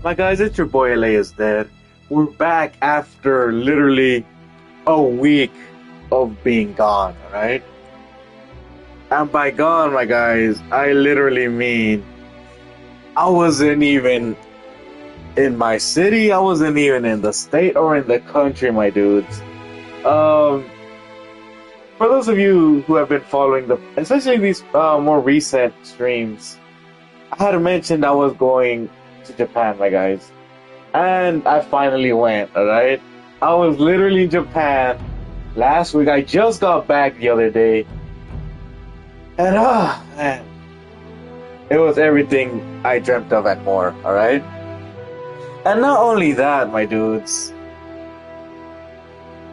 My guys, it's your boy LA is dead. We're back after literally a week of being gone, alright? And by gone, my guys, I literally mean I wasn't even in my city, I wasn't even in the state or in the country, my dudes. For those of you who have been following especially these more recent streams, I had mentioned I was going to Japan, my guys. And I finally went, alright? I was literally in Japan last week. I just got back the other day. And man, it was everything I dreamt of and more, alright? And not only that, my dudes,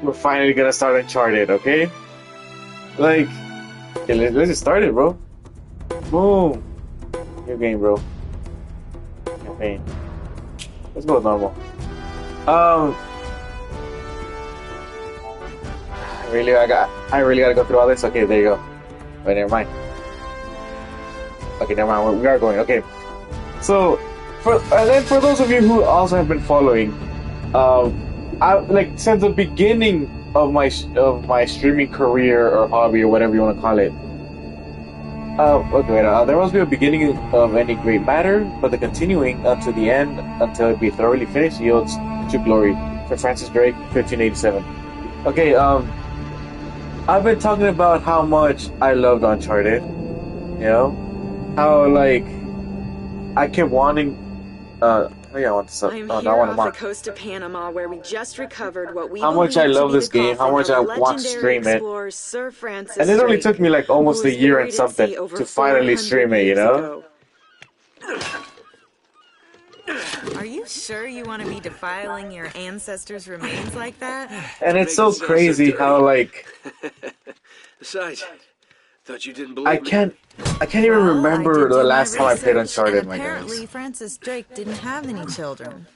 we're finally gonna start Uncharted, okay? Like, okay, let's just start it, bro. Boom. New game, bro. Campaign. Let's go with normal. I really gotta go through all this. Okay, there you go. Wait, never mind. Okay, never mind. We are going. Okay. So, for those of you who also have been following, I like since the beginning of my streaming career or hobby or whatever you want to call it. There must be a beginning of any great matter, but the continuing unto the end, until it be thoroughly finished, yields to glory. For Francis Drake, 1587. Okay, I've been talking about how much I loved Uncharted. You know, how like I kept wanting. I want to. I'm here off the coast of Panama, where we just recovered what we how much I love this game, how much I want to stream it. Sir Francis And it only took me like almost a year and buried at something sea over to finally 400 stream it, you years know? ago. Are you sure you want to be defiling your ancestors' remains like that? And it's so crazy how like Besides, thought you didn't believe I can't even remember the last time I played Uncharted, my apparently guys. Francis Drake didn't have any children.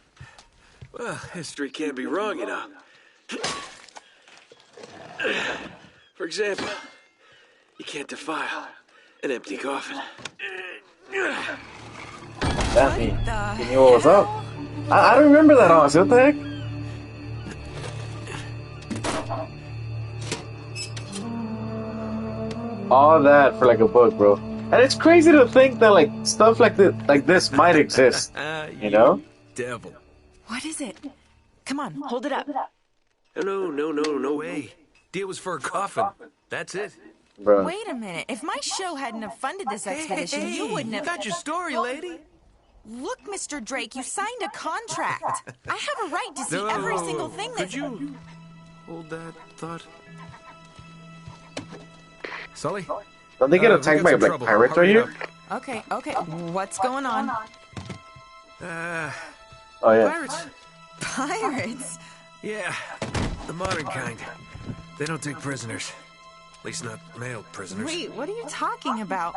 Well, history can't be wrong, you know. For example, you can't defile an empty coffin. Daphne, you knew what was up? I don't remember that, honestly. What the heck? All that for like a book, bro. And it's crazy to think that like stuff like this might exist. You know? Devil. What is it? Come on, hold it up. No way. Deal was for a coffin. That's it. Bro. Wait a minute. If my show hadn't have funded this expedition, you wouldn't have... Got your story, lady. Look, Mr. Drake, you signed a contract. I have a right to see every single thing that... Could you hold that thought? Sully? Don't they get attacked by like pirates right here? Okay. What's going on? Oh yeah. Pirates? Pirates? Yeah, the modern kind. They don't take prisoners. At least not male prisoners. Wait, what are you talking about?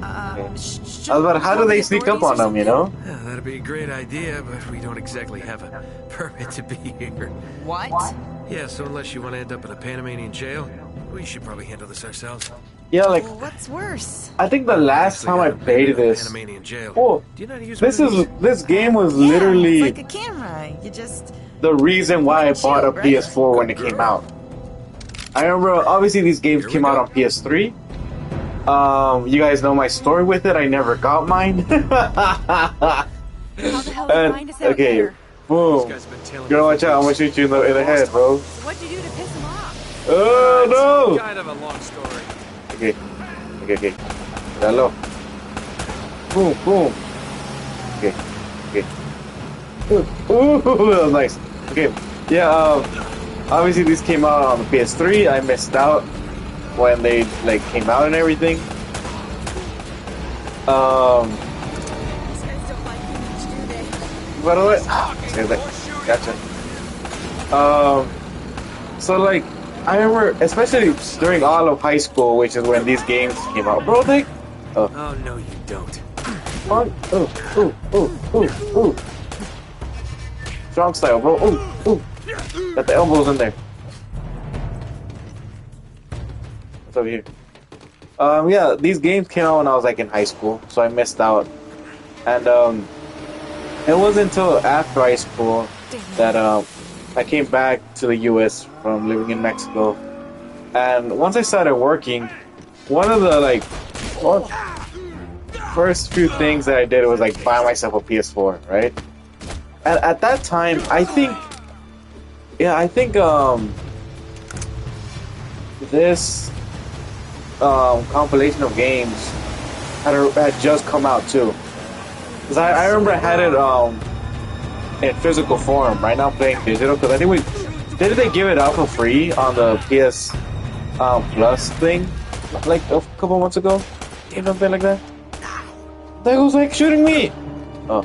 I was about, how do they sneak up on them, you know? Yeah, that'd be a great idea, but we don't exactly have a permit to be here. What? Yeah, so unless you want to end up in a Panamanian jail, we should probably handle this ourselves. Yeah, like Well, what's worse? I think the last time I played this, Panamanian jail. oh, Do you know how to use this game was Yeah, literally it's like a camera. You just... the reason why I bought a Right? PS4 when it came out. I remember, obviously, these games Here we came out go. on PS3. You guys know my story with it. I never got mine. How the hell did you find us out okay, here? boom. This guy's been telling You're gonna me watch out. I'm gonna shoot you in the head, bro. What'd you do to piss him off? Oh Kind of a long story. no! Okay. Hello. Boom. Okay. Ooh, that was nice. Okay, yeah. Obviously these came out on the PS3. I missed out when they like came out and everything. These guys don't like you much, do they? By the way, gotcha. So like, I remember, especially during all of high school, which is when these games came out. Bro, they. Oh, no, you don't. Ooh. Strong style, bro. Ooh. Got the elbows in there. What's over here? Yeah, these games came out when I was like in high school, so I missed out And it wasn't until after high school that I came back to the U.S. from living in Mexico. And once I started working, one of the first few things that I did was like buy myself a PS4, right? And at that time, I think this compilation of games had just come out too. Cause I remember I had it in physical form. Right now I'm playing digital because I think didn't they give it out for free on the PS Plus thing like a couple months ago, or something like that. That was like shooting me. Oh.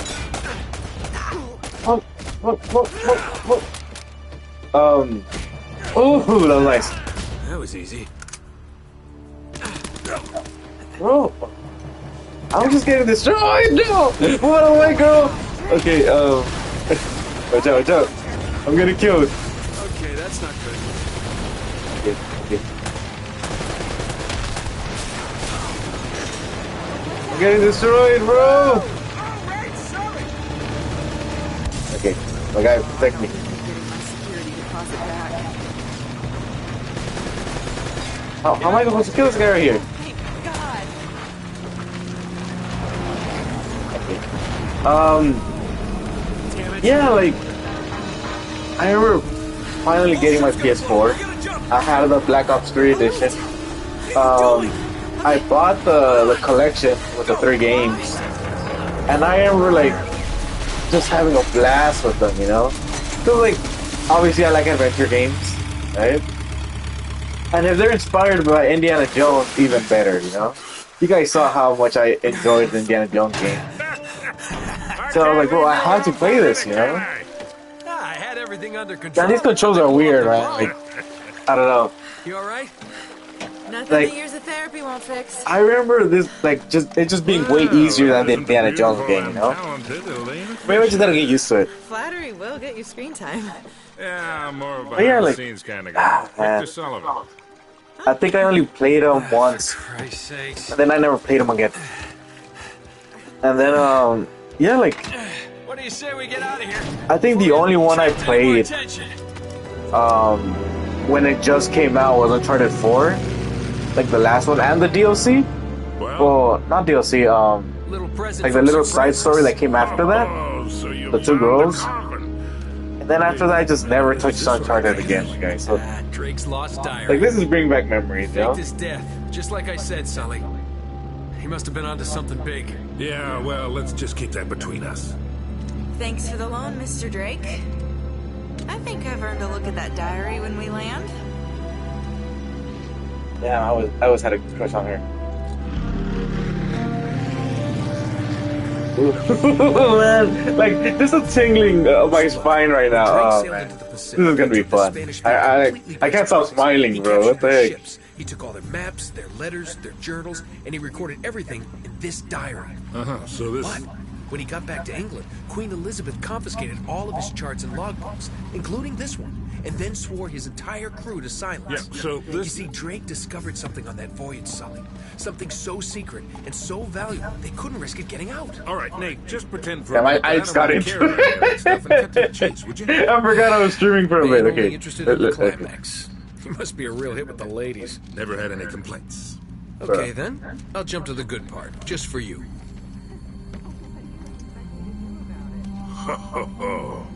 Oh, that was nice. That was easy. Bro, I'm just getting destroyed. No, what am I go? Okay, watch out, watch out. I'm getting killed. Okay, that's not good. Okay, okay. I'm getting destroyed, bro. Okay, my guy, protect me. Getting my security deposit back. How am I supposed to kill this guy right here? Thank God. Yeah, like I remember finally getting my PS4. I had the Black Ops 3 edition. I bought the collection with the 3 games, and I remember like just having a blast with them, you know. So like, obviously I like adventure games, right? And if they're inspired by Indiana Jones, even better, you know. You guys saw how much I enjoyed the Indiana Jones game. So I was like, well, I have to play this, you know? I had everything under control. And these controls are weird, right? Like, I don't know. You alright? Nothing Like- that years of therapy won't fix. I remember this, like, it just being way easier than the Indiana Jones game, you know? Maybe I just gotta get used to it. Flattery will get you screen time. Yeah, I'm more of a But yeah, like- behind-the-scenes kind of guy. man. Victor Sullivan. I think I only played them once, Christ's sakes. and then I never played them again. And then, yeah, like, What do you say we get out of here? I think the only one I played, when it just came out was Uncharted 4. Like the last one, and the DLC. Well, not DLC, Little present like the from little some side friends. story that came after that. Oh, so you The 2 found girls. the coffin. And then after that, I just never touched Uncharted again, guys. So, Ah, Drake's lost diary. like, this is bringing back memories, you know? Faked his death, just like I said, Sully. He must have been onto something big. Yeah, well, let's just keep that between us. Thanks for the loan, Mr. Drake. I think I've earned a look at that diary when we land. Yeah, I always had a crush on her. Ooh, man, like this is tingling of my spine right now. Drake Oh sailed man, into the this Pacific is gonna be and took the fun. Spanish I completely I can't stop by smiling, surprise. He bro. What captured the their heck? ships. He took all their maps, their letters, their journals, and he recorded everything in this diary. So this... But when he got back to England, Queen Elizabeth confiscated all of his charts and logbooks, including this one, and then swore his entire crew to silence. Yeah, so You this... see, Drake discovered something on that voyage, Sully. Something so secret and so valuable, they couldn't risk it getting out. All right, Nate, just pretend for Yeah, a minute I that just don't got really into care about any of that stuff and cut to the chase, would you? I forgot I was streaming for a Being bit. only Okay. interested in the climax. You must be a real hit with the ladies. Never had any complaints. Okay, then. I'll jump to the good part, just for you. Ho, ho, ho.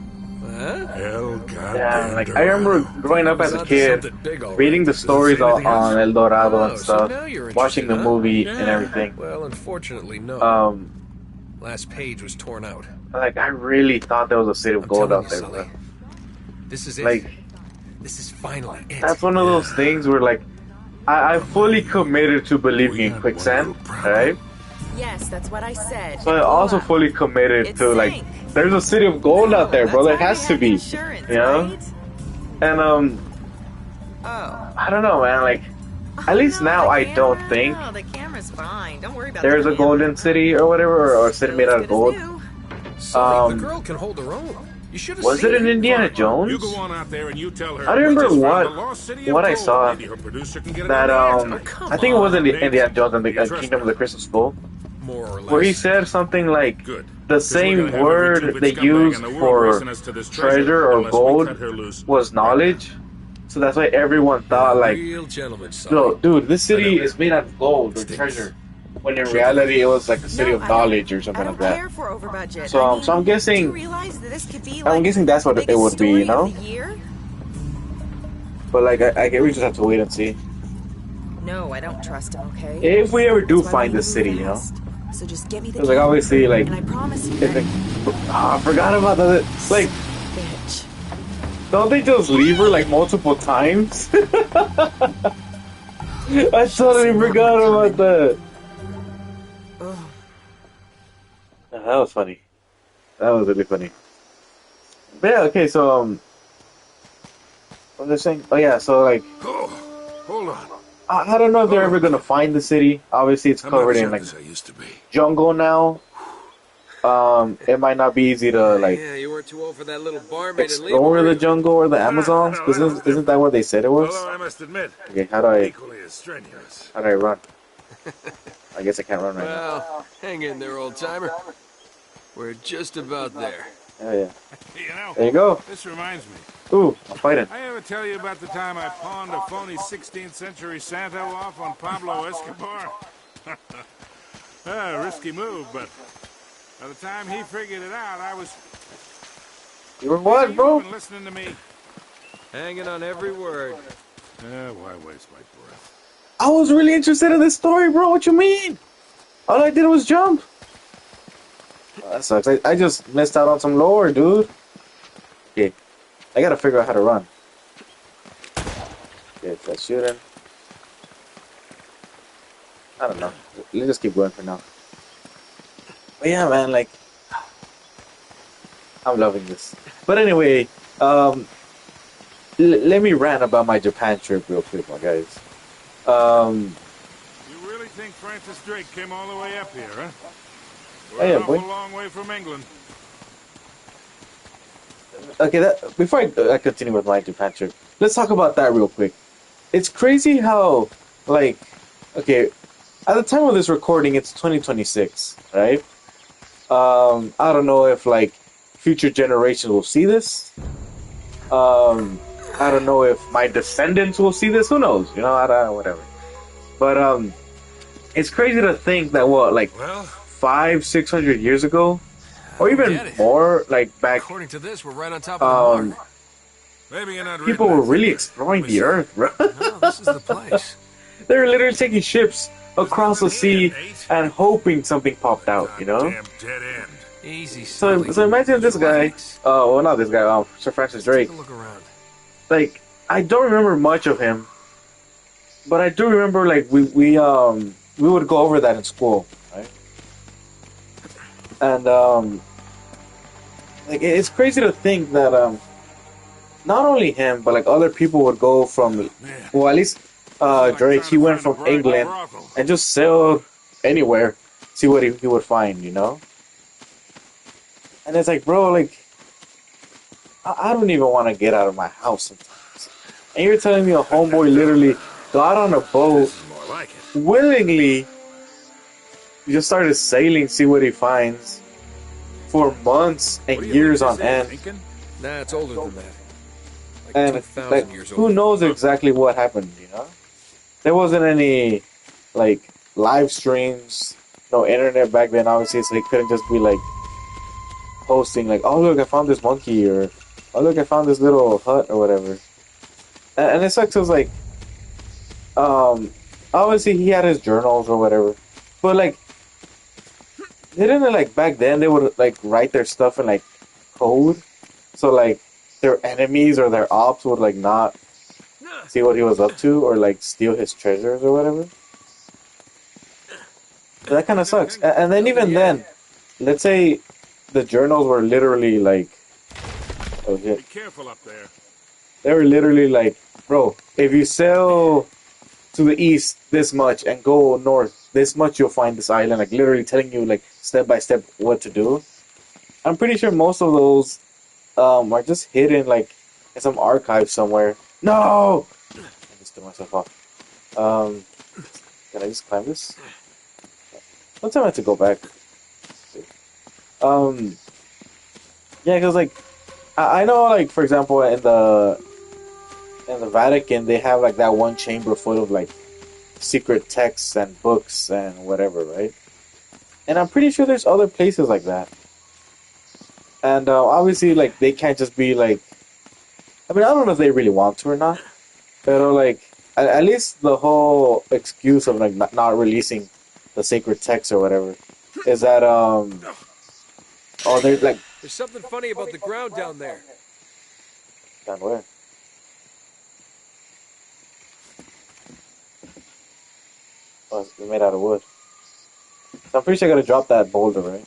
Huh? Hell, goddamn. Yeah, like I remember growing up as a Onto kid, something big, all right. reading the stories on El Dorado and Oh, so stuff, now you're watching the interested, huh? movie and Yeah. everything. Well, unfortunately, no. Last page was torn out. Like I really thought there was a city of I'm gold telling out you, there, Sully. bro. This is it. Like This is finally it. that's one of those things where like I fully committed to believing in quicksand, right? Yes, that's what I said. So I also fully committed It to like sank. there's a city of gold out there, bro. There has to be, Insurance, you know. right? And Oh. I don't know, man. Like at least No, now the I don't camera- think No, the camera's fine. Don't worry about there's the a golden city or whatever, or a city made out of gold. Sully, um, the girl can hold her own. You should have Was seen it in Indiana Jones? You go on out there and you tell her. I remember "We just what- found the lost city of what I gold." saw Maybe her producer can get it That on the air. I think it was in the Indiana Jones and the Trust Kingdom of me. the Crystal Skull. more or less. where he said something like Good. the 'Cause we're same gonna have every word two-bit they scumbag used in the world for racing us to this treasure or unless we gold cut her loose was right knowledge. So that's why everyone thought like, Real gentleman, yo, son. dude, this I city know. is made out of gold or Stinks. treasure. When in She'll reality, it was like a city No, of knowledge or something I like don't that. care for over budget. So, I mean, so I'm do you guessing, realize that this could be I'm like guessing that's the what it biggest would be, story you know. of the year? But like, I guess we just have to wait and see No, I don't trust him, okay? if we ever do That's why we find need this to move city, you know. fast. So just get me the Because like key, obviously, like, and I promise you if that they, I forgot about that. Like, bitch. don't they just leave her like multiple times? I totally forgot about that. Ugh. That was funny. That was really funny. But yeah, okay, so what was I saying? Oh yeah, so like Oh, hold on. I don't know if they're ever gonna find the city. Obviously, it's I'm not covered as in young like as I used to be. jungle now. It might not be easy to like Yeah, you weren't too old for that little barmaid and leave, explore were the you? jungle or the Amazons. Because isn't that what they said it was? Although I must admit, Okay, how do I equally as strenuous. run? I guess I can't run right now. Well, hang in there, old timer. We're just about there. Oh yeah, You know, there you go. this reminds me. Ooh, I'm fighting. I ever tell you about the time I pawned a phony 16th century Santa off on Pablo Escobar? Risky move, but by the time he figured it out, I was... You were what, bro? You've been listening to me. Hanging on every word. Why waste my breath? I was really interested in this story, bro. What you mean? All I did was jump. Oh, that sucks. I just missed out on some lore, dude. Okay, I gotta figure out how to run. Okay, that's shooting. I don't know. Let's just keep going for now. But yeah, man, like, I'm loving this. But anyway, let me rant about my Japan trip real quick, my guys. You really think Francis Drake came all the way up here, huh? We're Hey, an boy. awful long way from England. Okay, before I continue with my Japan trip, let's talk about that real quick. It's crazy how, like, okay, at the time of this recording, it's 2026, right? I don't know if, like, future generations will see this. I don't know if my descendants will see this. Who knows? You know, I don't know, whatever. But, it's crazy to think that, what, like, Well, 500-600 years ago? Or Get even it. more, like, back, According to this, we're right on top of the mark. maybe you're not people reading were that really either. exploring Let me the see. earth, bro. No, this is the place. They were literally taking ships across the sea and hoping something popped out, you know? Damn dead end. Easy, So, silly. so imagine this guy, Relax. well, not this guy, Sir Francis Drake. Take a look around. Like, I don't remember much of him, but I do remember, like, we would go over that in school, right? And, like, it's crazy to think that, not only him, but, like, other people would go from, Man. well, at least, Drake, he went from England and just sailed anywhere, see what he would find, you know? And it's like, bro, like, I don't even want to get out of my house sometimes. And you're telling me a homeboy literally got on a boat This is more like it. willingly, just started sailing, see what he finds, for months and What do you years think on this is, end. Lincoln? Nah, it's older than that. Like And 2,000 like, years who old. knows exactly what happened, you know? There wasn't any, like, live streams, no internet back then, obviously, so they couldn't just be, like, posting, like, oh, look, I found this monkey, or, oh, look, I found this little hut, or whatever. And it sucks, it was like, obviously, he had his journals, or whatever, but, like, didn't it, like, back then, they would, like, write their stuff in, like, code, so, like, their enemies or their ops would, like, not see what he was up to, or, like, steal his treasures, or whatever. So that kind of sucks. And then even then, let's say the journals were literally like, oh shit, Be careful up there. they were literally like, bro, if you sail to the east this much and go north this much, you'll find this island. Like literally telling you like step by step what to do. I'm pretty sure most of those are just hidden like in some archive somewhere. No, I just threw myself off. Can I just climb this? Sometime I have to go back. Um, yeah, because like I know, like for example, in the Vatican, they have like that one chamber full of like secret texts and books and whatever, right? And I'm pretty sure there's other places like that. And obviously, like they can't just be like. I mean, I don't know if they really want to or not, but like at least the whole excuse of like not releasing the sacred text or whatever is that oh, they're like There's something funny about the ground down there. down where? Oh, they're made out of wood. So I'm pretty sure I gotta drop that boulder, right?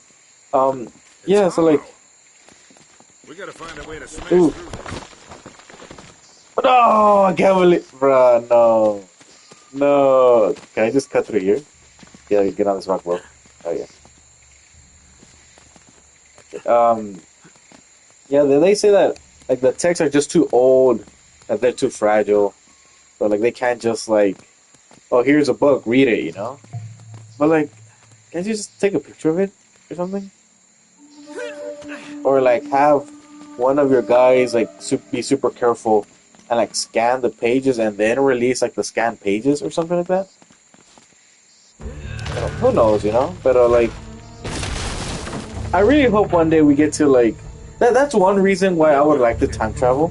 Yeah. So like, We gotta find a way to smash ooh. through this. No, I can't believe, bruh, no. No. Can I just cut through here? Yeah, get on this rock, bro. Oh, yeah. Yeah, they say that, like, the texts are just too old, that they're too fragile. So, like, they can't just, like, oh, here's a book, read it, you know? But, like, can't you just take a picture of it or something? Or, like, have one of your guys, like, be super careful and like scan the pages and then release like the scanned pages or something like that. Who knows, you know? But like, I really hope one day we get to like that. That's one reason why I would like to time travel,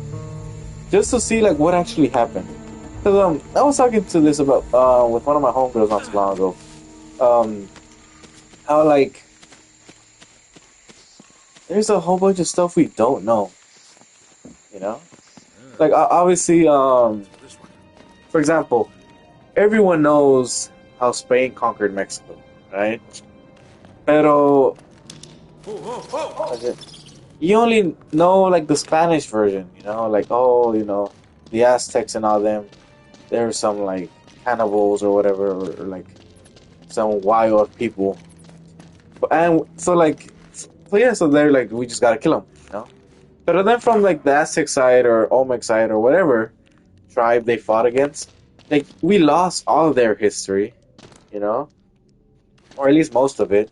just to see like what actually happened. Because I was talking to this about with one of my homegirls not too long ago. How like there's a whole bunch of stuff we don't know, you know. Like obviously, for example, everyone knows how Spain conquered Mexico, right? Pero you only know like the Spanish version, you know, like oh, you know, the Aztecs and all them. There's some like cannibals or whatever, or like some wild people, and so like, so yeah, so they're like we just gotta kill them, you know. But then from like the Aztec side or Olmec side or whatever tribe they fought against, like we lost all of their history, you know, or at least most of it.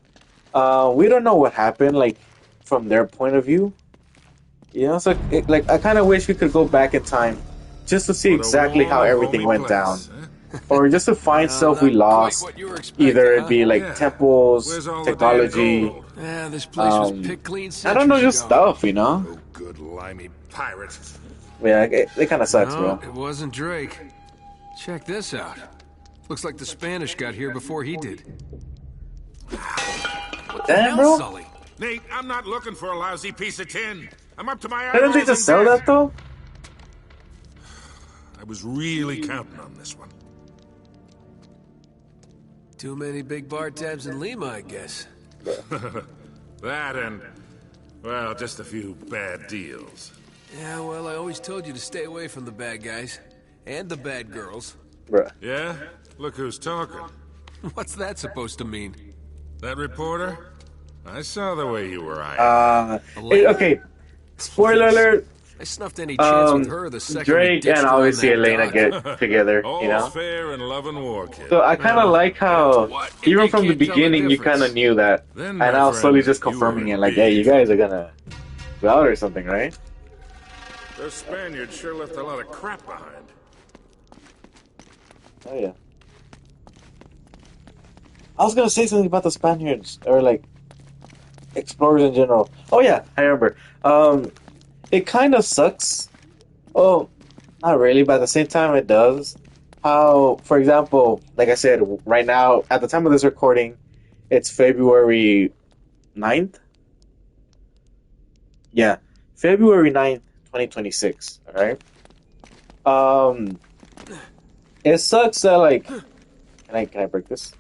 We don't know what happened, like from their point of view, you know. So like I kind of wish we could go back in time just to see What a exactly how warm, everything homey went down, place, huh? or just to find stuff we Not quite lost. what you were expecting, Either it huh? be like Yeah. temples, Where's all the damn technology. gold? Yeah, this place was picked clean I don't know, centuries just ago. stuff, you know. Oh, good limey pirate. Yeah, it kind of sucks, No, bro. it wasn't Drake. Check this out. Looks like the Spanish got here before he did. What the Damn, hell, bro. Sully? Nate, I'm not looking for a lousy piece of tin. I'm up to my Couldn't they eyeballs just in sell debt. that though? I was really counting on this one. Too many big bar tabs in Lima, I guess. That and, well, just a few bad deals. Yeah, well, I always told you to stay away from the bad guys. And the bad girls. Bruh. Yeah? Look who's talking. What's that supposed to mean? That reporter? I saw the way you were eyeing. Okay. Spoiler alert. I snuffed any chance with her the second we Drake ditched and her on obviously that Elena dock. get together, All's you know? fair in love and war, kid. So I kind of like how, What? even They from the can't tell the beginning, you kind difference. of knew that. Then, And my now friend, slowly just you confirming were it, like, in hey, you big guys are gonna go out or something, right? Those Spaniards sure left a lot of crap behind. Oh, yeah. I was gonna say something about the Spaniards, or like, explorers in general. Oh, yeah, I remember. It kind of sucks. Oh, not really, but at the same time, it does. How, for example, like I said, right now, at the time of this recording, it's February 9th. Yeah, February 9th, 2026. All right. It sucks that, like, can I break this?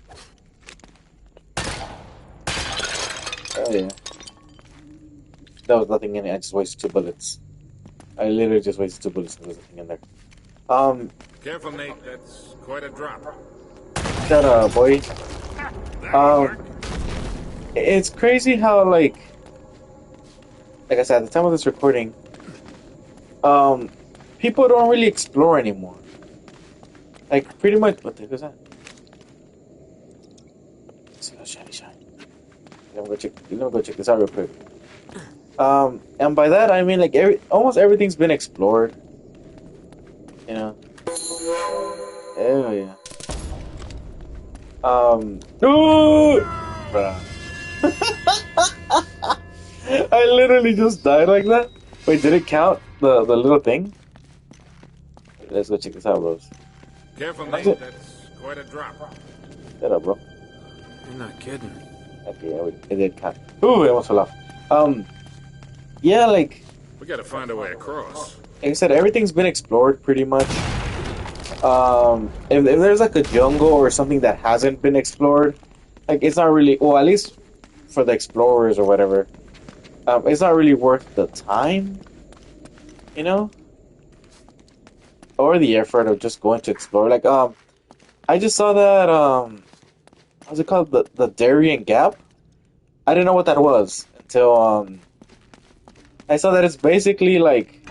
Oh, yeah. There was nothing in it. I just wasted 2 bullets. I literally just wasted 2 bullets and there's nothing in there. Careful, Nate. That's quite a drop. Shut up, boy. That'll work. It's crazy how, like I said, at the time of this recording, people don't really explore anymore. Like, pretty much, what the heck is that? Let's see how shiny shiny. Let me go check this out real quick. And by that I mean like almost everything's been explored. You know. Hell yeah. Ooh! Bruh. I literally just died like that. Wait, did it count the little thing? Let's go check this out, bros. Careful, That's Nate. it. That's quite a drop. Shut up, bro. You're not kidding. Okay, yeah, it did count. Ooh, it almost fell off. Yeah, like We gotta find a way across. I said, everything's been explored pretty much. If there's like a jungle or something that hasn't been explored, like it's not really, well, at least for the explorers or whatever, it's not really worth the time, you know, or the effort of just going to explore. Like, I just saw that, what's it called, the Darien Gap. I didn't know what that was until I saw that it's basically like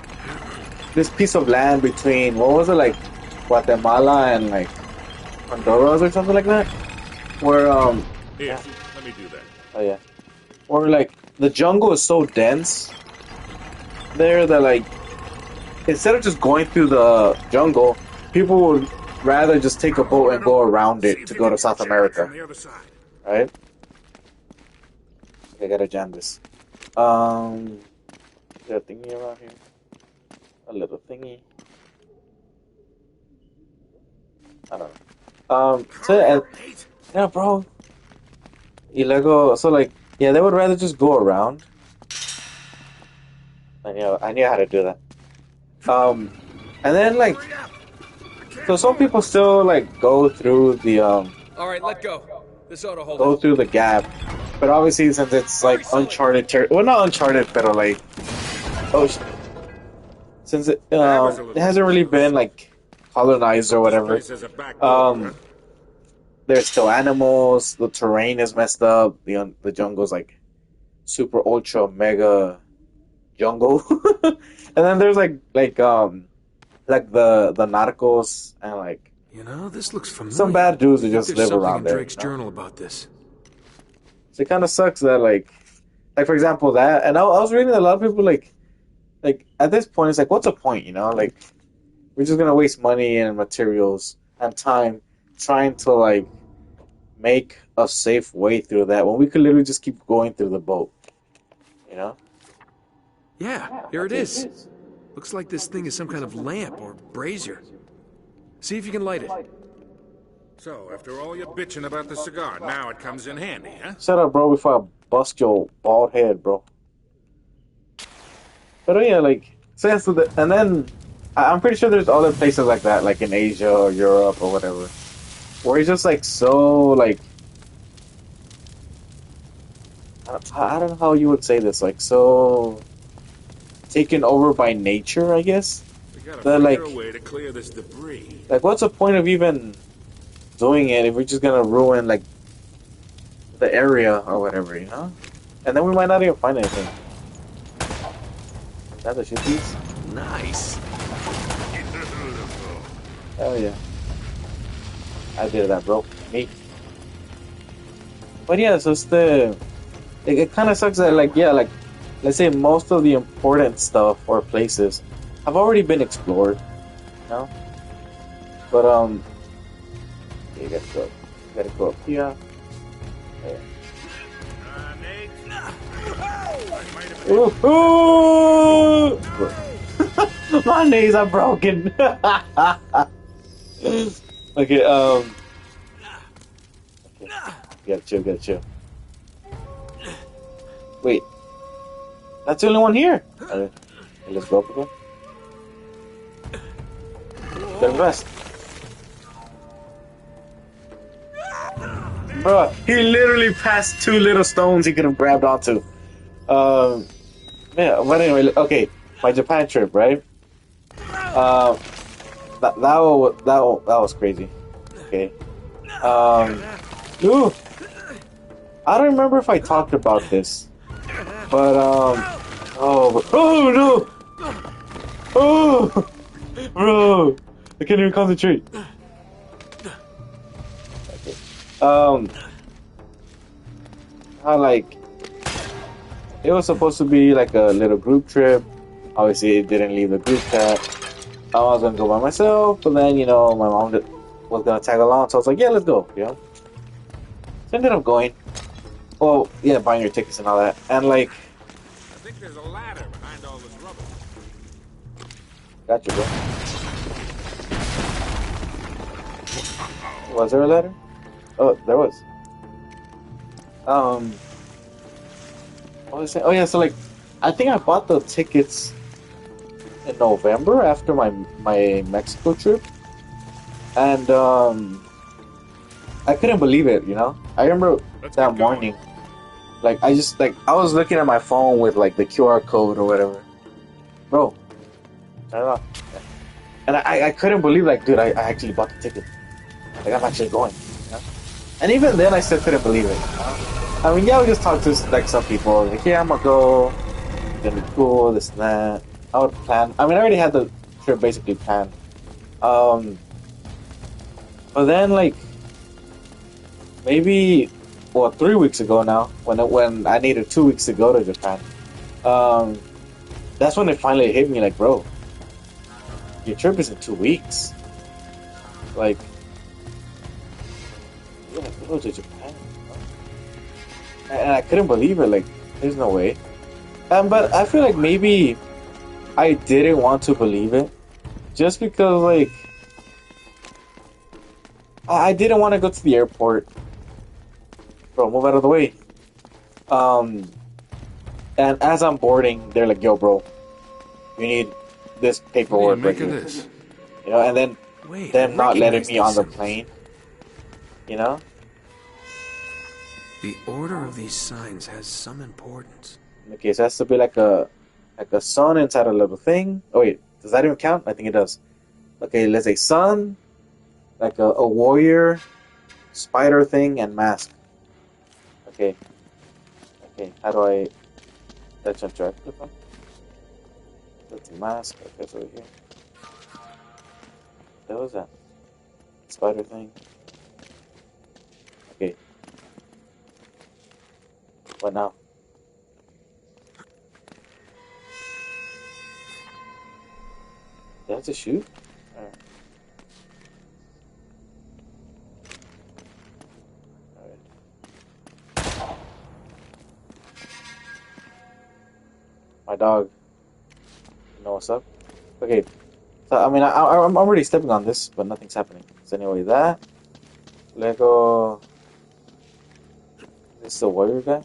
this piece of land between, what was it, like Guatemala and like Honduras or something like that, where Here, let me do that. oh yeah, where like the jungle is so dense there that like instead of just going through the jungle, people would rather just take a boat and go around See it if to you go can to South check America, on the other side. right? I gotta jam this. Is there a thingy around here? A little thingy. I don't know. So Hurry and up, Nate. yeah, bro. Y luego, so like, yeah, they would rather just go around. I knew how to do that. And then like, Hurry up. I can't so some move it. people still like go through the All right, let go. This ought to hold go it. through the gap, but obviously since it's like uncharted territory, well, not uncharted, but like, oh, since it hasn't really been like colonized or whatever. This place has a back door, huh? There's still animals. The terrain is messed up. The jungle's like super ultra mega jungle, and then there's like the narcos and like You know, this looks familiar. some bad dudes who I think just there's live something around in there. Drake's You know? journal about this. So it kind of sucks that like for example that, and I was reading a lot of people like at this point it's like what's the point, you know? Like we're just gonna waste money and materials and time trying to like make a safe way through that when we could literally just keep going through the boat, you know? Yeah, here it is. Looks like this thing is some kind of lamp or brazier. See if you can light it. So, after all your bitching about the cigar, now it comes in handy, huh? Shut up, bro, before I bust your bald head, bro. But yeah, like, so yeah, and then I'm pretty sure there's other places like that, like in Asia or Europe or whatever, where it's just like so, like, I don't know how you would say this, like, so taken over by nature, I guess. We gotta They're figure like- a way to clear this debris. Like, what's the point of even doing it if we're just gonna ruin, like, the area or whatever, you know? And then we might not even find anything. Is that the shit piece? Nice. Hell yeah. I did that, bro. Me. But yeah, so it's it kind of sucks that, like, yeah, like, let's say most of the important stuff or places have already been explored, you know? But, you gotta go up here. Yeah. Nate? I might have been... Ooh! My knees are broken. Okay, okay. Gotta chill. Wait. That's the only one here. Okay, let's go up again. Then rest. Bro, he literally passed two little stones he could have grabbed onto. Yeah, but anyway, okay. My Japan trip, right? That was crazy. Okay. Ooh. I don't remember if I talked about this, but oh no, oh, bro, I can't even concentrate. Okay. how like it was supposed to be like a little group trip. Obviously, it didn't leave the group chat. I was gonna go by myself, but then my mom was gonna tag along, so I was like, yeah, let's go. So I ended up going. Well, yeah, buying your tickets and all that, and like, I think there's a ladder behind all this rubble. got you, bro. Was there a ladder? Oh, there was. What was I saying? Oh yeah, so like, I think I bought the tickets in November after my Mexico trip, and I couldn't believe it. I remember Let's that get going. morning, like I was looking at my phone with like the QR code or whatever, bro. Turn it off. And I couldn't believe, like, dude, I actually bought the ticket. Like, I'm actually going. And even then, I still couldn't believe it. I mean, yeah, we just talked to like some people, like, yeah, I'm gonna go. It's gonna be cool, this and that. I would plan. I mean, I already had the trip basically planned. But then, like, maybe, 3 weeks ago now, when I needed 2 weeks to go to Japan, that's when it finally hit me, like, bro, your trip is in 2 weeks. Like, you have to go to Japan. And I couldn't believe it. Like, there's no way. But I feel like maybe I didn't want to believe it, just because, like, I didn't want to go to the airport. Bro, move out of the way. And as I'm boarding, they're like, "Yo, bro, you need this What do you paperwork right make of here." this? And then Wait, them I not letting recognize me on these the symbols. plane. The order of these signs has some importance. Okay, so it has to be like a sun inside a little thing. Oh wait, does that even count? I think it does. Okay, let's say sun, like a warrior, spider thing, and mask. Okay, how do I? That's a track. That's a mask. Okay, it's over here. What was that? Spider thing. Okay. What now? Do I have to shoot? Alright. My dog. You know what's up? Okay. So, I mean, I'm already stepping on this, but nothing's happening. So anyway, that. Lego. This is the warrior guy?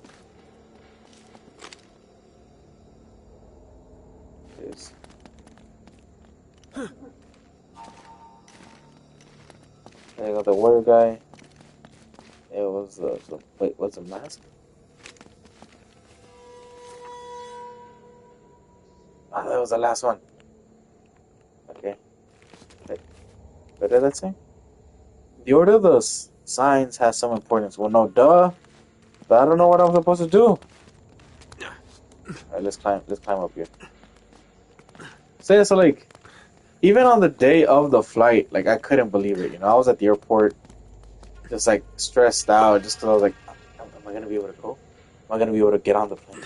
This. There you go, the warrior guy. It was wait, what's a mask? Ah, that was the last one. Okay. Wait, what did that say? The order of the signs has some importance. Well, no, duh. But I don't know what I'm supposed to do. Alright, let's climb up here. So like, even on the day of the flight, like, I couldn't believe it. I was at the airport, just like stressed out, just because I was like, am I gonna be able to go? Am I gonna be able to get on the plane?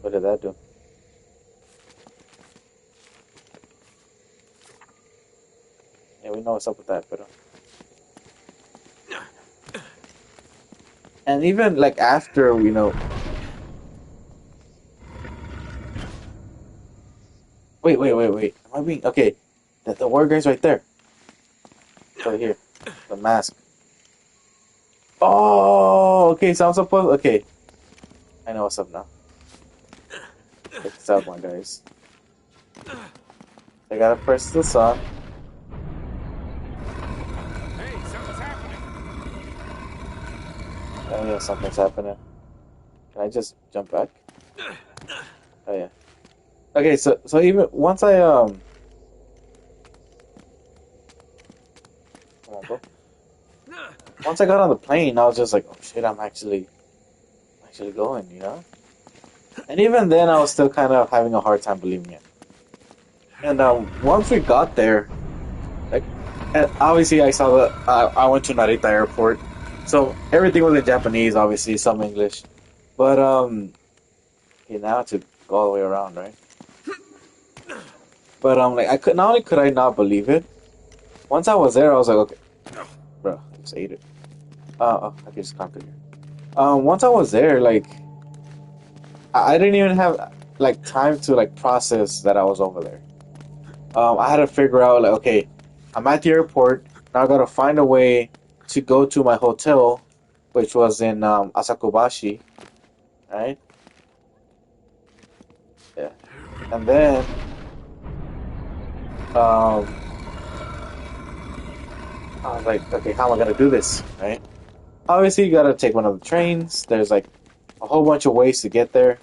What did that do? Yeah, we know what's up with that, but and even like after Wait. Am I being okay? The war guy's right there. Right here, the mask. Oh, okay. So I'm supposed. Okay, I know what's up now. Check this out, my guys. I gotta press the sun. Hey, something's happening. Oh yeah, something's happening. Can I just jump back? Oh yeah. Okay, so even once I come on, bro. Once I got on the plane, I was just like, oh shit, I'm actually going, And even then, I was still kind of having a hard time believing it. And once we got there, like, And obviously, I saw the. I went to Narita Airport, so everything was in Japanese. Obviously, some English, but okay, now to go all the way around, right? But like I could not only could I not believe it. Once I was there, I was like, okay, bro, I just ate it. Oh, I can just conquer here. Once I was there, like I didn't even have like time to like process that I was over there. I had to figure out like, okay, I'm at the airport now. I gotta find a way to go to my hotel, which was in Asakubashi, right? Yeah, and then um, I was like, okay, how am I gonna do this, right? Obviously, you gotta take one of the trains. There's like a whole bunch of ways to get there,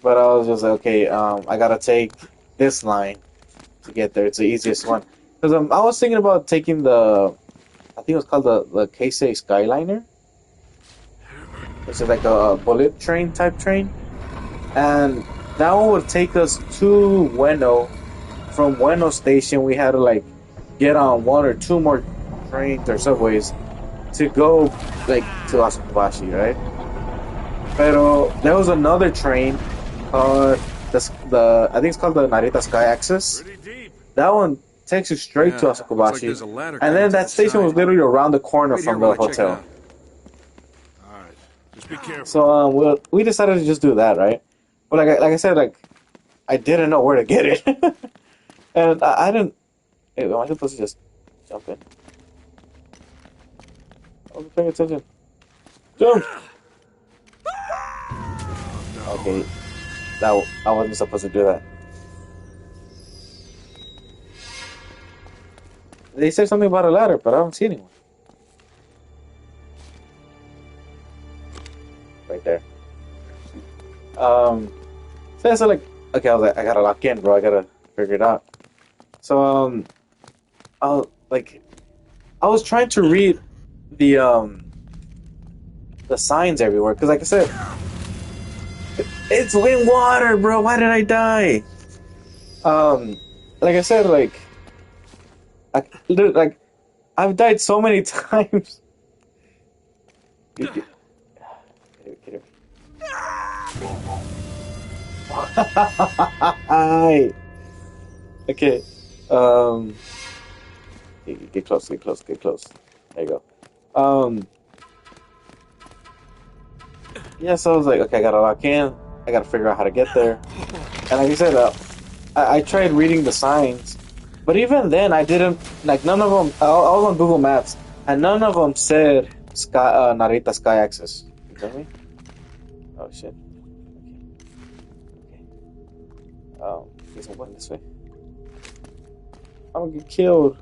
but I was just like, okay, I gotta take this line to get there. It's the easiest one. Because I was thinking about taking I think it was called the Keisei Skyliner, which is like a bullet train type train, and that one would take us to Ueno. From Ueno Station, we had to like get on one or two more trains or subways to go like to Asukubashi, right? Pero there was another train, the I think it's called the Narita Sky Access. Pretty deep. That one takes you straight to Yeah, looks like Asukubashi, there's a ladder and coming then to that the station was side. literally around the corner Wait here from the while I check it hotel. out. All right. Just be careful. So we decided to just do that, right? But like I said, like I didn't know where to get it, and I didn't. Hey, am I supposed to just jump in? I wasn't paying attention. Jump. Okay, I wasn't supposed to do that. They said something about a ladder, but I don't see anyone. Right there. So yeah, so like, okay, I was like, I gotta lock in, bro. I gotta figure it out. So like, I was trying to read the the signs everywhere because, like I said, it's in water, bro. Why did I die? Like I said, like I've died so many times. Get it. Hi. Okay. Get close. Get close. Get close. There you go. Yeah. So I was like, okay, I gotta lock in. I gotta figure out how to get there. And like I said, I tried reading the signs, but even then, I didn't like none of them. I was on Google Maps, and none of them said Narita Sky Access. You feel me? Oh shit. Okay. Guess I'm going this way. I'm gonna get killed.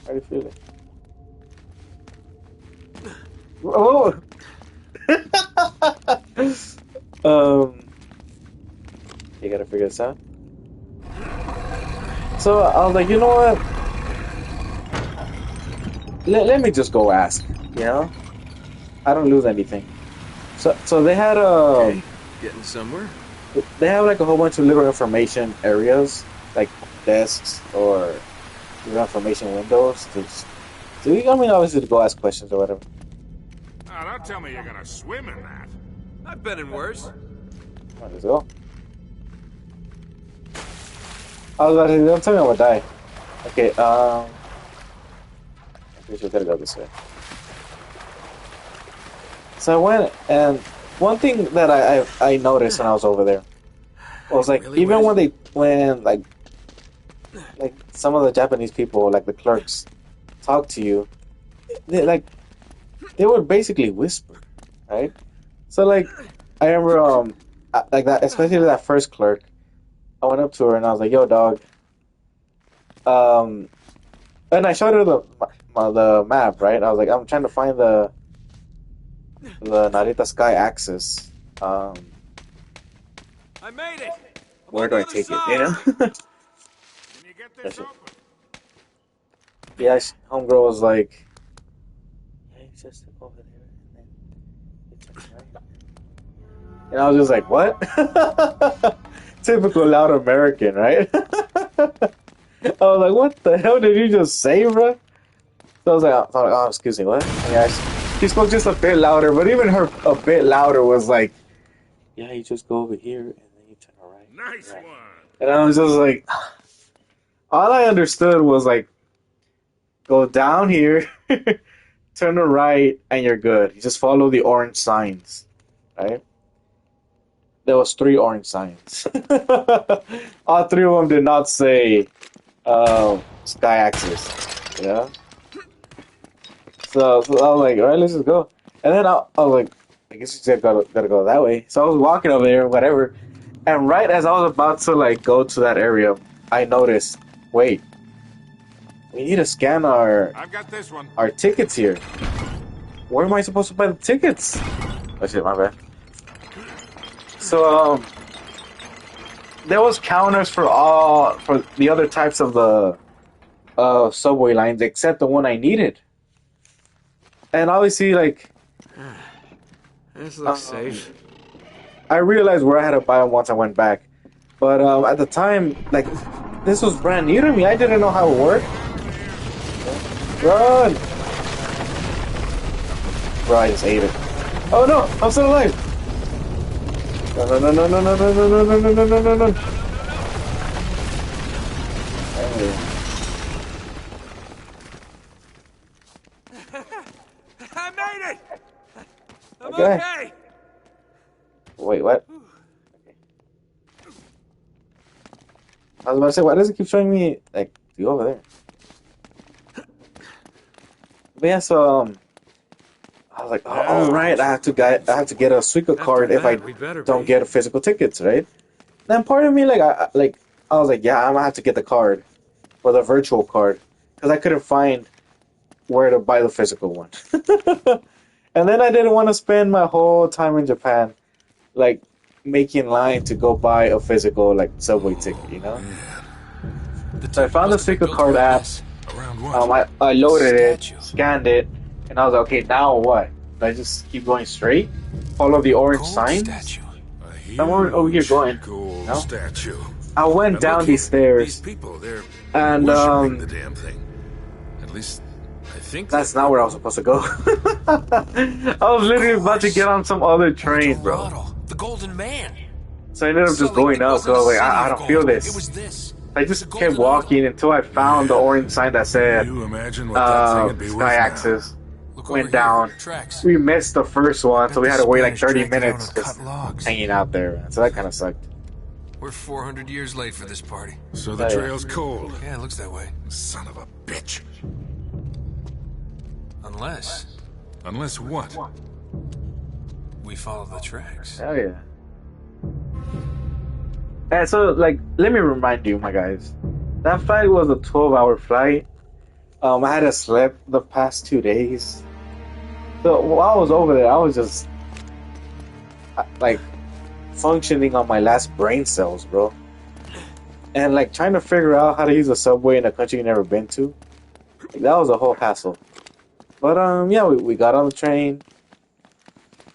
How do you feel it? Oh. You gotta figure this out. So I was like, you know what? Let me just go ask. You know, I don't lose anything. So they had Okay, getting somewhere. they have like a whole bunch of little information areas, like desks or little information windows. So you, I mean, obviously to go ask questions or whatever. Now, don't tell me you're gonna swim in that. I've been in worse. Come on, let's go. I was about to say, don't tell me I would die. Okay, I'm pretty sure we gotta go this way. So I went, and one thing that I noticed when I was over there was like, Really? even when like some of the Japanese people, like the clerks, talk to you, they would basically whisper, right? So like I remember like that, especially that first clerk. I went up to her and I was like, "Yo, dog." And I showed her the map, right? I was like, "I'm trying to find the Narita Sky Axis. I made it. Where do I take it? You know?" Can you get this That's it. open? Yeah, homegirl was like, "Yeah, you just look over there and then you turn right." And I was just like, "What?" Typical loud American, right? I was like, what the hell did you just say, bro? So I was like, oh, excuse me, what? Yeah, she spoke just a bit louder, but even her a bit louder was like, yeah, you just go over here and then you turn right. Nice Right. one. And I was just like, all I understood was like, go down here, turn to right, and you're good. You just follow the orange signs, right? There was three orange signs. All three of them did not say sky axis. Yeah. So I was like, all right, let's just go. And then I was like, I guess you just gotta go that way. So I was walking over there, whatever. And right as I was about to like go to that area, I noticed, wait, we need to scan I've got this one. our tickets here. Where am I supposed to buy the tickets? Oh shit, my bad. So there was counters for the other types of the subway lines except the one I needed. And obviously, like, This looks safe. I realized where I had to buy them once I went back. But at the time, like, this was brand new to me. I didn't know how it worked. Run! Bro, I just ate it. Oh no, I'm still alive! No, no, no, no, no, no, no, no, no, no, no, no, no, no. I made it! I'm Okay. okay! Wait, what? I was about to say, why does it keep showing me, like, you over there? But yeah, so, I was like, oh right, I have to get a Suica card if I don't get physical tickets, right? Then part of me, like, I was like, yeah, I'm gonna have to get the card, or the virtual card, because I couldn't find where to buy the physical one. And then I didn't want to spend my whole time in Japan, like, making line to go buy a physical, like, subway ticket, you know? So I found the Suica card app. I loaded it, scanned it, and I was like, okay, now what? Do I just keep going straight? Follow the orange signs? Somewhere over here going. No? Statue. I went And down look these here, stairs, These people, they're and worshiping the damn thing. At least I think that's not where I was supposed to go. I was literally about to get on some other train, bro. The Golden Man. So I ended up just going up, because I was like, I don't feel this. It was this. I just kept walking until I found the orange sign that said you imagine what that thing would be worth Sky now. Axis. Look Went over down. here. Tracks. We missed the first one, so we had to wait like 30 Spanish dragged it minutes out to just cut logs. hanging out there, man. So that kind of sucked. We're 400 years late for this party. So the Oh, yeah. trail's cold. Yeah, it looks that way. Son of a bitch. Unless what? we follow the tracks. Hell yeah. And so, like, let me remind you, my guys, that flight was a 12-hour flight. I hadn't slept the past 2 days. So while I was over there, I was just, like, functioning on my last brain cells, bro. And, like, trying to figure out how to use a subway in a country you've never been to. Like, that was a whole hassle. But, yeah, we got on the train.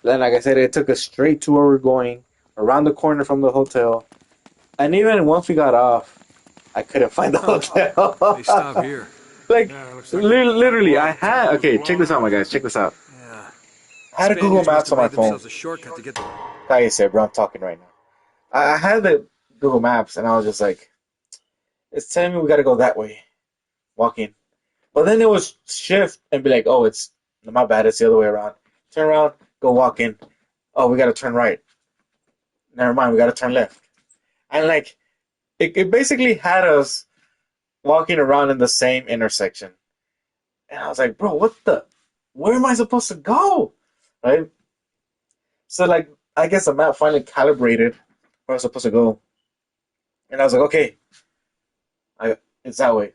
Then, like I said, it took us straight to where we're going, around the corner from the hotel. And even once we got off, I couldn't find the hotel. They stop here. Like, Yeah, looks like literally, I had... Okay, check this out, my guys. Check this out. Yeah. I had a Google Maps on my phone. A shortcut to get there. Like I said, bro, I'm talking right now. I had the Google Maps, and I was just like, it's telling me we gotta go that way. Walking. But then it was shift and be like, oh, it's... My bad, it's the other way around. Turn around, go walk in. Oh, we gotta turn right. Never mind, we gotta turn left. And like, it basically had us walking around in the same intersection. And I was like, bro, what the? Where am I supposed to go? Right? So like, I guess the map finally calibrated where I was supposed to go. And I was like, okay, it's that way.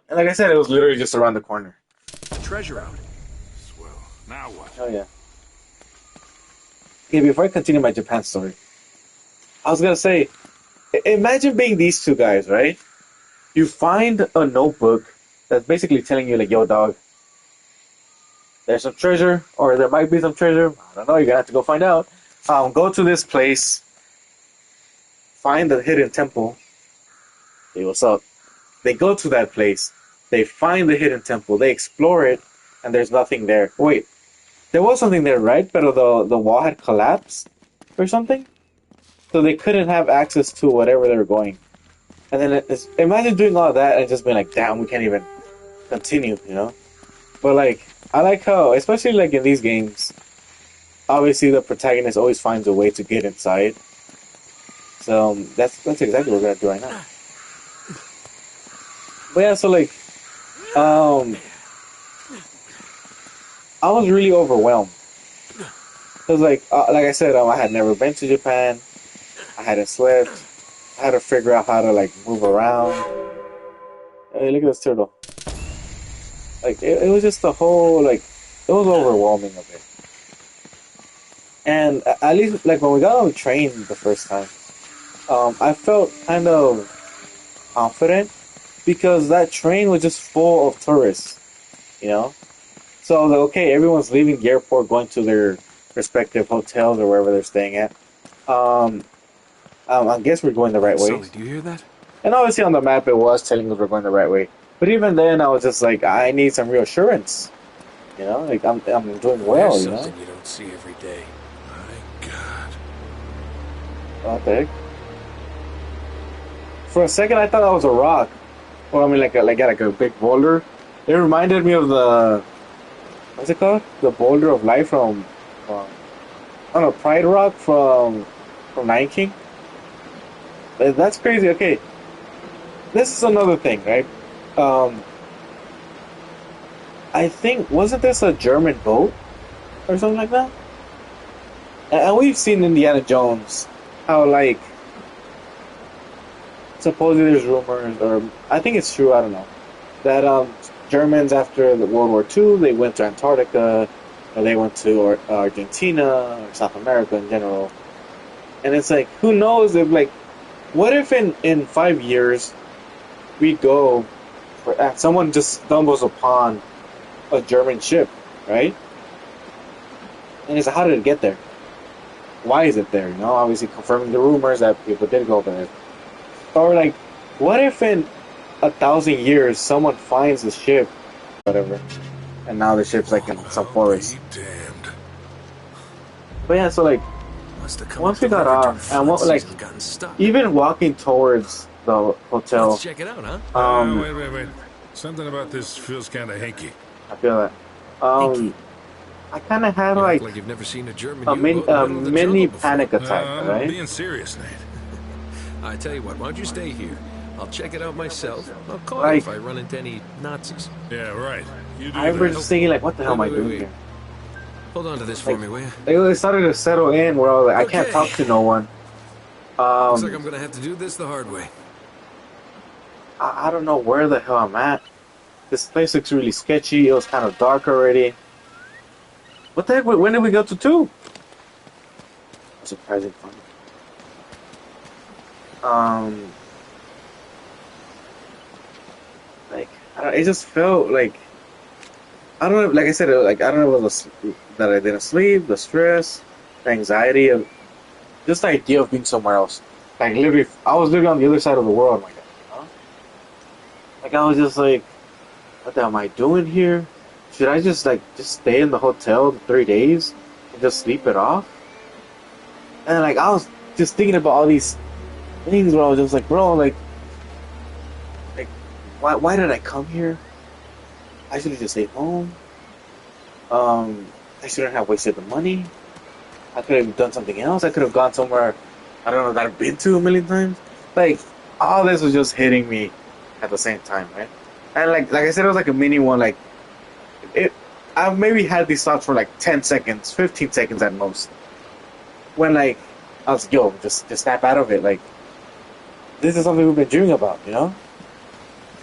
And like I said, it was literally just around the corner. Treasure out. Swell. Now what? Oh yeah. Okay, before I continue my Japan story, I was gonna say, imagine being these two guys, right? You find a notebook that's basically telling you, like, yo, dog, there's some treasure, or there might be some treasure. I don't know, you're gonna have to go find out. Go to this place, find the hidden temple. Hey, what's up? They go to that place, they find the hidden temple, they explore it, and there's nothing there. Wait, there was something there, right? But the wall had collapsed or something, so they couldn't have access to whatever they were going. And then imagine doing all that and just being like, damn, we can't even continue, you know? But like, I like how, especially like in these games, obviously the protagonist always finds a way to get inside. So that's exactly what we're gonna do right now. But yeah, so like, I was really overwhelmed because like I said, I had never been to Japan. I hadn't slept. I had to figure out how to like move around. Hey, look at this turtle. Like it was just the whole like it was overwhelming a bit. And at least like when we got on the train the first time, I felt kind of confident because that train was just full of tourists, you know. So I was like, okay, everyone's leaving the airport, going to their respective hotels or wherever they're staying at. I guess we're going the right way. Sully, do you hear that? And obviously on the map it was telling us we're going the right way. But even then, I was just like, I need some reassurance. You know, like I'm doing well. There's You know. something you don't see every day. My God. What the heck? For a second, I thought that was a rock. Well, I mean, like a big boulder. It reminded me of the what's it called? The boulder of life from I don't know, Pride Rock from Lion King. That's crazy. Okay, this is another thing, right? I think wasn't this a German boat or something like that? And we've seen Indiana Jones how like supposedly there's rumors, or I think it's true. I don't know that Germans after the World War II they went to Antarctica, or they went to Argentina or South America in general, and it's like who knows if like what if in 5 years we go and someone just stumbles upon a German ship, right? And it's like, how did it get there? Why is it there? You know, obviously confirming the rumors that people did go there. Or like, what if in 1,000 years someone finds the ship, whatever, and now the ship's like in some forest. Damned. But yeah, so like, once we got off, and like, even walking towards the hotel. Let's check it out, huh? Wait. Something about this feels kind of hinky. I feel that. I kind of had like you've never seen a German mini panic attack, I'm right? being serious, Nate. I tell you what, why don't you stay here? I'll check it out myself. I'll call Like- you if I run into any Nazis. Yeah, right. You do I was that. just thinking like, what the hell am I Wait, doing wait. here? Hold on to this for me, will you? It started to settle in where I was like, I can't Okay. talk to no one. Looks like I'm gonna have to do this the hard way. I don't know where the hell I'm at. This place looks really sketchy. It was kind of dark already. What the heck? When did we go to 2? Surprising fun. Like it just felt like I don't know. Like I said, like I don't know if it was that I didn't sleep, the stress, the anxiety of just the idea of being somewhere else. Like literally, I was literally on the other side of the world. My God, you know? Like I was just like, what the hell am I doing here? Should I just stay in the hotel 3 days and just sleep it off? And like I was just thinking about all these things where I was just like, bro, like why did I come here? I should have just stayed home. I shouldn't have wasted the money. I could have done something else. I could have gone somewhere I don't know that I've been to a million times. Like all this was just hitting me at the same time, right? And like I said, it was like a mini one. Like I maybe had these thoughts for like 10 seconds, 15 seconds at most. When like I was like, yo, just snap out of it. Like this is something we've been dreaming about, you know?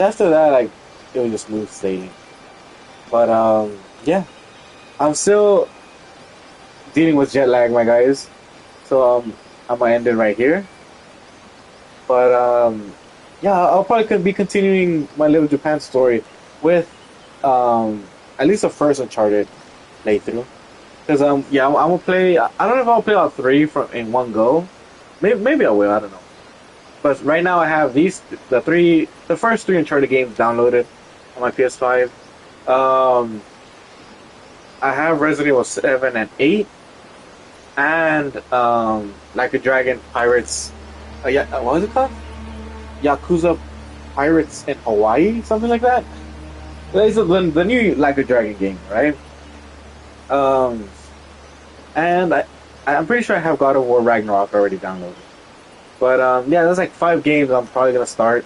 After that, like it was just smooth sailing. But yeah, I'm still dealing with jet lag, my guys. So I'm gonna end it right here. But yeah, I'll probably be continuing my Little Japan story with at least the first Uncharted playthrough. Because yeah, I'm gonna play. I don't know if I'll play all 3 in one go. Maybe I will. I don't know. But right now I have the first three Uncharted games downloaded on my PS5. Um, I have Resident Evil 7 and 8, and Like a Dragon Pirates. Yeah, what was it called? Yakuza Pirates in Hawaii, something like that. It's the new Like a Dragon game, right? Um, and I'm pretty sure I have God of War Ragnarok already downloaded. But yeah, there's like 5 games I'm probably gonna start,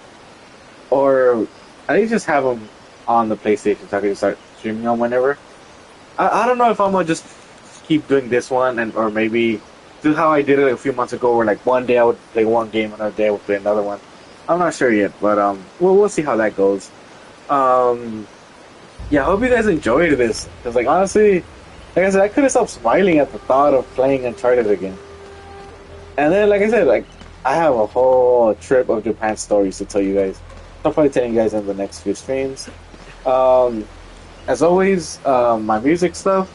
or I think just have them on the PlayStation so I can just start streaming them whenever. I don't know if I'm gonna just keep doing this one and or maybe do how I did it a few months ago, where like one day I would play one game, another day I would play another one. I'm not sure yet, but we'll see how that goes. Um, yeah, I hope you guys enjoyed this because like honestly, like I said, I could have stopped smiling at the thought of playing Uncharted again. And then, like I said, like I have a whole trip of Japan stories to tell you guys. I'll probably tell you guys in the next few streams. Um, as always, my music stuff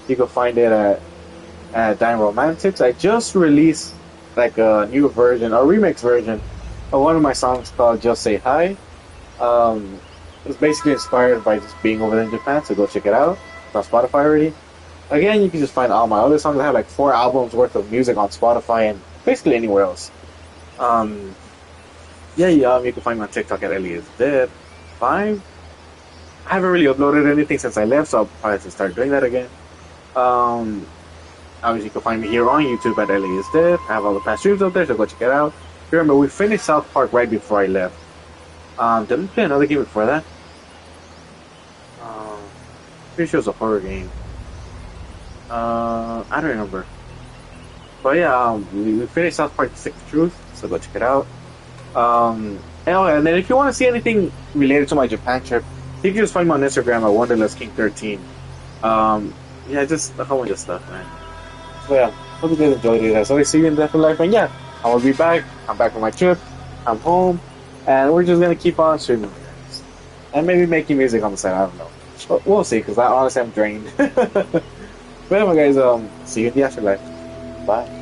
you can find it at Dying Romantics. I just released like a new version, a remix version of one of my songs called "Just Say Hi." It's basically inspired by just being over there in Japan, so go check it out. It's on Spotify already. Again, you can just find all my other songs. I have like 4 albums worth of music on Spotify and basically anywhere else. You can find me on TikTok at EliasDead5. I haven't really uploaded anything since I left, so I'll probably have to start doing that again. Obviously, you can find me here on YouTube at EliasDead. I have all the past streams up there, so go check it out. Remember, we finished South Park right before I left. Did we play another game before that? Pretty sure it was a horror game. I don't remember. But yeah, we finished South Park: The Sixth Truth, so go check it out. And then if you want to see anything related to my Japan trip, you can just find me on Instagram at WanderlessKing13. Yeah, just a whole bunch of stuff, man. So yeah, hope you guys enjoyed it. As always, see you in Death and Life, and yeah, I will be back. I'm back from my trip. I'm home, and we're just gonna keep on streaming, and maybe making music on the side. I don't know. But we'll see, because I honestly am drained. But anyway, guys, see you in the afterlife. Bye.